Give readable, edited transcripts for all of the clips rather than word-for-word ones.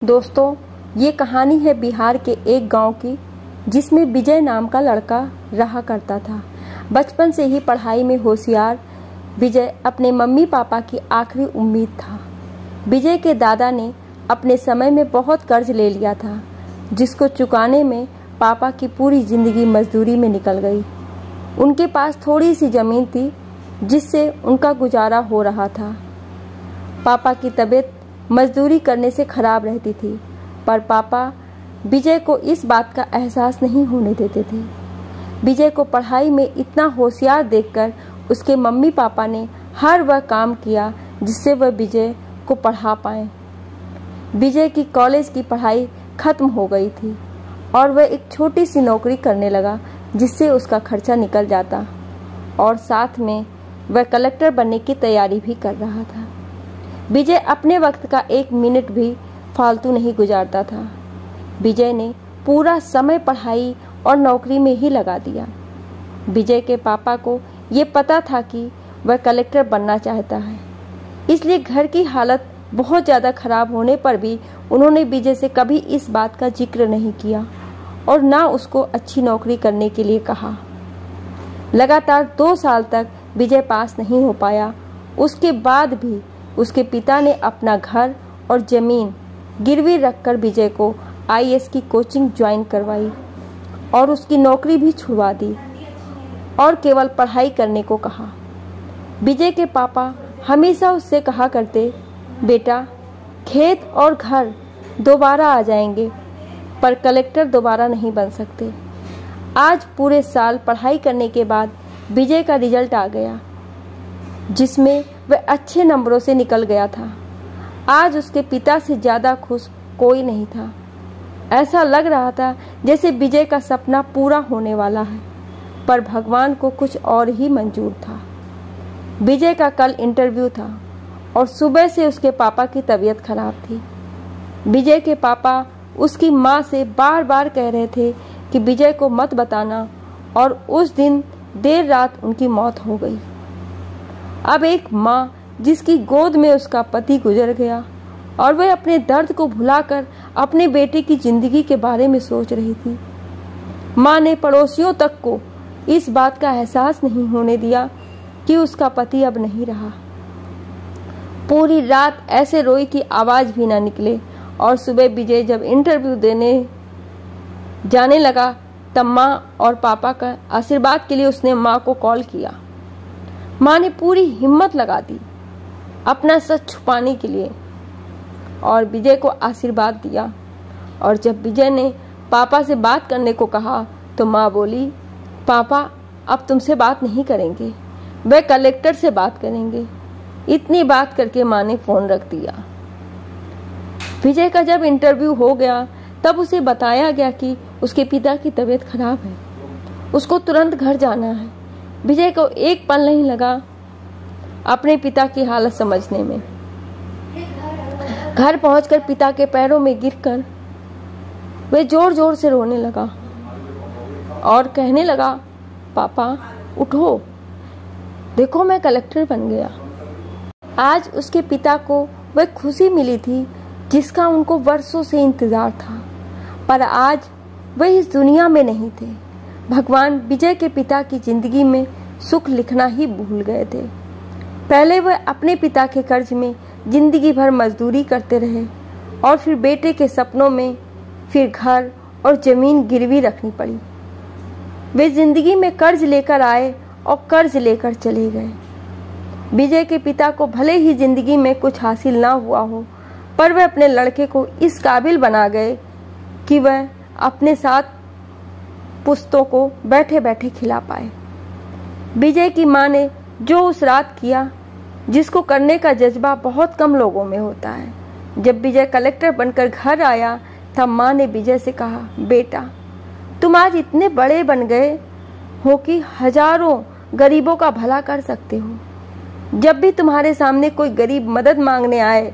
दोस्तों, ये कहानी है बिहार के एक गांव की, जिसमें विजय नाम का लड़का रहा करता था। बचपन से ही पढ़ाई में होशियार विजय अपने मम्मी पापा की आखिरी उम्मीद था। विजय के दादा ने अपने समय में बहुत कर्ज ले लिया था, जिसको चुकाने में पापा की पूरी जिंदगी मजदूरी में निकल गई। उनके पास थोड़ी सी जमीन थी, जिससे उनका गुजारा हो रहा था। पापा की तबीयत मजदूरी करने से खराब रहती थी, पर पापा विजय को इस बात का एहसास नहीं होने देते थे। विजय को पढ़ाई में इतना होशियार देखकर उसके मम्मी पापा ने हर वह काम किया जिससे वह विजय को पढ़ा पाए। विजय की कॉलेज की पढ़ाई खत्म हो गई थी और वह एक छोटी सी नौकरी करने लगा, जिससे उसका खर्चा निकल जाता और साथ में वह कलेक्टर बनने की तैयारी भी कर रहा था। विजय अपने वक्त का एक मिनट भी फालतू नहीं गुजारता था। विजय ने पूरा समय पढ़ाई और नौकरी में ही लगा दिया। विजय के पापा को ये पता था कि वह कलेक्टर बनना चाहता है, इसलिए घर की हालत बहुत ज़्यादा खराब होने पर भी उन्होंने विजय से कभी इस बात का जिक्र नहीं किया और ना उसको अच्छी नौकरी करने के लिए कहा। लगातार 2 साल तक विजय पास नहीं हो पाया। उसके बाद भी उसके पिता ने अपना घर और जमीन गिरवी रखकर विजय को आईएएस की कोचिंग ज्वाइन करवाई और उसकी नौकरी भी छुड़वा दी और केवल पढ़ाई करने को कहा। विजय के पापा हमेशा उससे कहा करते, बेटा, खेत और घर दोबारा आ जाएंगे, पर कलेक्टर दोबारा नहीं बन सकते। आज पूरे साल पढ़ाई करने के बाद विजय का रिजल्ट आ गया, जिसमें वह अच्छे नंबरों से निकल गया था। आज उसके पिता से ज़्यादा खुश कोई नहीं था। ऐसा लग रहा था जैसे विजय का सपना पूरा होने वाला है, पर भगवान को कुछ और ही मंजूर था। विजय का कल इंटरव्यू था और सुबह से उसके पापा की तबीयत खराब थी। विजय के पापा उसकी माँ से बार बार कह रहे थे कि विजय को मत बताना, और उस दिन देर रात उनकी मौत हो गई। अब एक माँ जिसकी गोद में उसका पति गुजर गया और वह अपने दर्द को भुलाकर अपने बेटे की जिंदगी के बारे में सोच रही थी। माँ ने पड़ोसियों तक को इस बात का एहसास नहीं होने दिया कि उसका पति अब नहीं रहा। पूरी रात ऐसे रोई कि आवाज भी ना निकले, और सुबह विजय जब इंटरव्यू देने जाने लगा तब माँ और पापा का आशीर्वाद के लिए उसने माँ को कॉल किया। माँ ने पूरी हिम्मत लगा दी अपना सच छुपाने के लिए और विजय को आशीर्वाद दिया। और जब विजय ने पापा से बात करने को कहा तो माँ बोली, पापा अब तुमसे बात नहीं करेंगे, वे कलेक्टर से बात करेंगे। इतनी बात करके माँ ने फोन रख दिया। विजय का जब इंटरव्यू हो गया तब उसे बताया गया कि उसके पिता की तबीयत खराब है, उसको तुरंत घर जाना है। विजय को एक पल नहीं लगा अपने पिता की हालत समझने में। घर पहुंचकर पिता के पैरों में गिरकर वह जोर जोर से रोने लगा और कहने लगा, पापा उठो, देखो मैं कलेक्टर बन गया। आज उसके पिता को वह खुशी मिली थी जिसका उनको वर्षों से इंतजार था, पर आज वह इस दुनिया में नहीं थे। भगवान विजय के पिता की जिंदगी में सुख लिखना ही भूल गए थे। पहले वह अपने पिता के कर्ज में जिंदगी भर मजदूरी करते रहे और फिर बेटे के सपनों में फिर घर और जमीन गिरवी रखनी पड़ी। वे जिंदगी में कर्ज लेकर आए और कर्ज लेकर चले गए। विजय के पिता को भले ही जिंदगी में कुछ हासिल ना हुआ हो, पर वह अपने लड़के को इस काबिल बना गए कि वह अपने साथ पुश्तों को बैठे बैठे खिला पाए। विजय की माँ ने जो उस रात किया, जिसको करने का जज्बा बहुत कम लोगों में होता है। जब विजय कलेक्टर बनकर घर आया तब माँ ने विजय से कहा, बेटा तुम आज इतने बड़े बन गए हो कि हजारों गरीबों का भला कर सकते हो। जब भी तुम्हारे सामने कोई गरीब मदद मांगने आए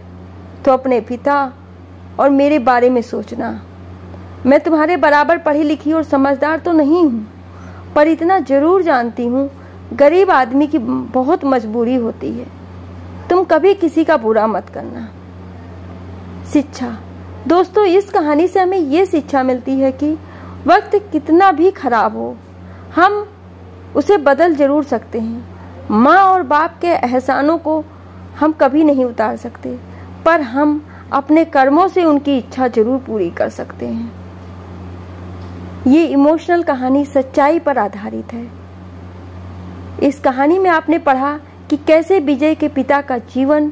तो अपने पिता और मेरे बारे में सोचना। मैं तुम्हारे बराबर पढ़ी लिखी और समझदार तो नहीं हूँ, पर इतना जरूर जानती हूँ गरीब आदमी की बहुत मजबूरी होती है। तुम कभी किसी का बुरा मत करना। शिक्षा दोस्तों, इस कहानी से हमें ये शिक्षा मिलती है कि वक्त कितना भी खराब हो, हम उसे बदल जरूर सकते हैं। माँ और बाप के एहसानों को हम कभी नहीं उतार सकते, पर हम अपने कर्मों से उनकी इच्छा जरूर पूरी कर सकते हैं। ये इमोशनल कहानी सच्चाई पर आधारित है। इस कहानी में आपने पढ़ा कि कैसे विजय के पिता का जीवन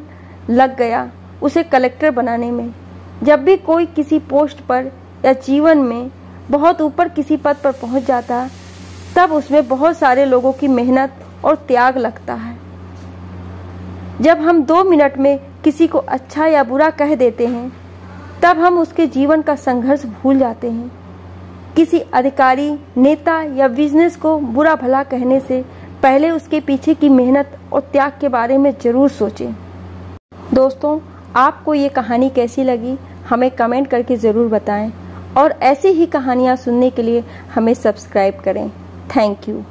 लग गया उसे कलेक्टर बनाने में। जब भी कोई किसी पोस्ट पर या जीवन में बहुत ऊपर किसी पद पर पहुंच जाता, तब उसमें बहुत सारे लोगों की मेहनत और त्याग लगता है। जब हम 2 मिनट में किसी को अच्छा या बुरा कह देते हैं, तब हम उसके जीवन का संघर्ष भूल जाते हैं। किसी अधिकारी, नेता या बिजनेस को बुरा भला कहने से पहले उसके पीछे की मेहनत और त्याग के बारे में जरूर सोचें। दोस्तों, आपको ये कहानी कैसी लगी हमें कमेंट करके ज़रूर बताएं और ऐसी ही कहानियाँ सुनने के लिए हमें सब्सक्राइब करें। Thank you.